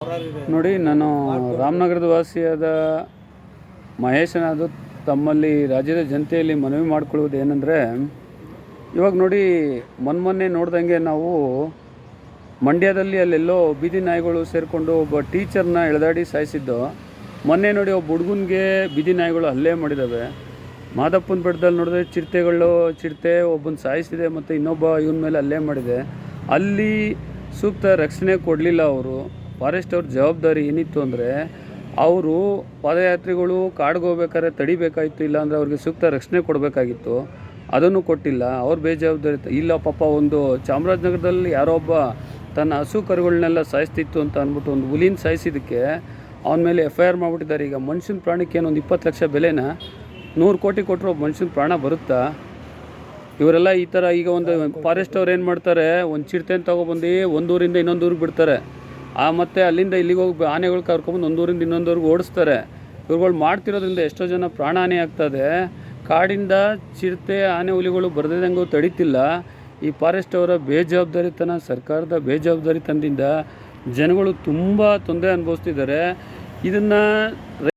ನೋಡಿ, ನಾನು ರಾಮನಗರದ ವಾಸಿಯಾದ ಮಹೇಶನಾದ ತಮ್ಮಲ್ಲಿ ರಾಜ್ಯದ ಜನತೆಯಲ್ಲಿ ಮನವಿ ಮಾಡಿಕೊಳ್ಳುವುದು ಏನಂದರೆ, ಇವಾಗ ನೋಡಿ, ಮೊನ್ನೆ ನೋಡ್ದಂಗೆ ನಾವು ಮಂಡ್ಯದಲ್ಲಿ ಅಲ್ಲೆಲ್ಲೋ ಬೀದಿ ನಾಯಿಗಳು ಸೇರಿಕೊಂಡು ಒಬ್ಬ ಟೀಚರ್ನ ಎಳೆದಾಡಿ ಸಾಯಿಸಿದ್ದು. ಮೊನ್ನೆ ನೋಡಿ, ಒಬ್ಬ ಹುಡುಗನಿಗೆ ಬೀದಿ ನಾಯಿಗಳು ಹಲ್ಲೆ ಮಾಡಿದ್ದಾವೆ. ಮಾದಪ್ಪನ ಬೆಟ್ಟದಲ್ಲಿ ನೋಡಿದ್ರೆ ಚಿರತೆ ಒಬ್ಬನ ಸಾಯಿಸಿದೆ ಮತ್ತು ಇನ್ನೊಬ್ಬ ಇವನ ಮೇಲೆ ಹಲ್ಲೆ ಮಾಡಿದೆ. ಅಲ್ಲಿ ಸೂಕ್ತ ರಕ್ಷಣೆ ಕೊಡಲಿಲ್ಲ ಅವರು. ಫಾರೆಸ್ಟ್ ಅವ್ರ ಜವಾಬ್ದಾರಿ ಏನಿತ್ತು ಅಂದರೆ, ಅವರು ಪಾದಯಾತ್ರಿಗಳು ಕಾಡಿಗೆ ಹೋಗ್ಬೇಕಾದ್ರೆ ತಡಿಬೇಕಾಗಿತ್ತು, ಇಲ್ಲಾಂದರೆ ಅವ್ರಿಗೆ ಸೂಕ್ತ ರಕ್ಷಣೆ ಕೊಡಬೇಕಾಗಿತ್ತು. ಅದನ್ನು ಕೊಟ್ಟಿಲ್ಲ. ಅವ್ರು ಬೇಜವಾಬ್ದಾರಿ. ಇಲ್ಲ ಪಾಪ, ಒಂದು ಚಾಮರಾಜನಗರದಲ್ಲಿ ಯಾರೋ ಒಬ್ಬ ತನ್ನ ಹಸು ಕರುಗಳನ್ನೆಲ್ಲ ಸಾಯಿಸ್ತಿತ್ತು ಅಂತ ಅಂದ್ಬಿಟ್ಟು ಒಂದು ಹುಲಿನ ಸಾಯಿಸಿದ್ದಕ್ಕೆ ಅವನ ಮೇಲೆ FIR ಮಾಡಿಬಿಟ್ಟಿದ್ದಾರೆ. ಈಗ ಮನುಷ್ಯನ ಪ್ರಾಣಕ್ಕೆ ಏನೊಂದು 20 ಲಕ್ಷ ಬೆಲೆನ 100 ಕೋಟಿ ಕೊಟ್ಟರು ಒಬ್ಬ ಮನುಷ್ಯನ ಪ್ರಾಣ ಬರುತ್ತಾ? ಇವರೆಲ್ಲ ಈ ಥರ ಈಗ ಒಂದು ಫಾರೆಸ್ಟ್ ಅವ್ರು ಏನು ಮಾಡ್ತಾರೆ, ಒಂದು ಚಿರತೆನ ತೊಗೊಬಂದು ಒಂದೂರಿಂದ ಇನ್ನೊಂದು ಊರಿಗೆ ಬಿಡ್ತಾರೆ. ಮತ್ತು ಅಲ್ಲಿಂದ ಇಲ್ಲಿಗೆ ಹೋಗಿ ಆನೆಗಳು ಕರ್ಕೊಂಬಂದು ಒಂದೂರಿಂದ ಇನ್ನೊಂದೂರಿಗೆ ಓಡಿಸ್ತಾರೆ. ಇವ್ರುಗಳು ಮಾಡ್ತಿರೋದ್ರಿಂದ ಎಷ್ಟೋ ಜನ ಪ್ರಾಣ ಹಾನಿ ಆಗ್ತದೆ. ಕಾಡಿಂದ ಚಿರತೆ ಆನೆ ಹುಲಿಗಳು ಬರ್ದಿದ್ದಂಗೂ ತಡೀತಿಲ್ಲ. ಈ ಫಾರೆಸ್ಟ್ ಅವರ ಬೇಜವಾಬ್ದಾರಿತನ, ಸರ್ಕಾರದ ಬೇಜವಾಬ್ದಾರಿತನದಿಂದ ಜನಗಳು ತುಂಬ ತೊಂದರೆ ಅನುಭವಿಸ್ತಿದ್ದಾರೆ. ಇದನ್ನು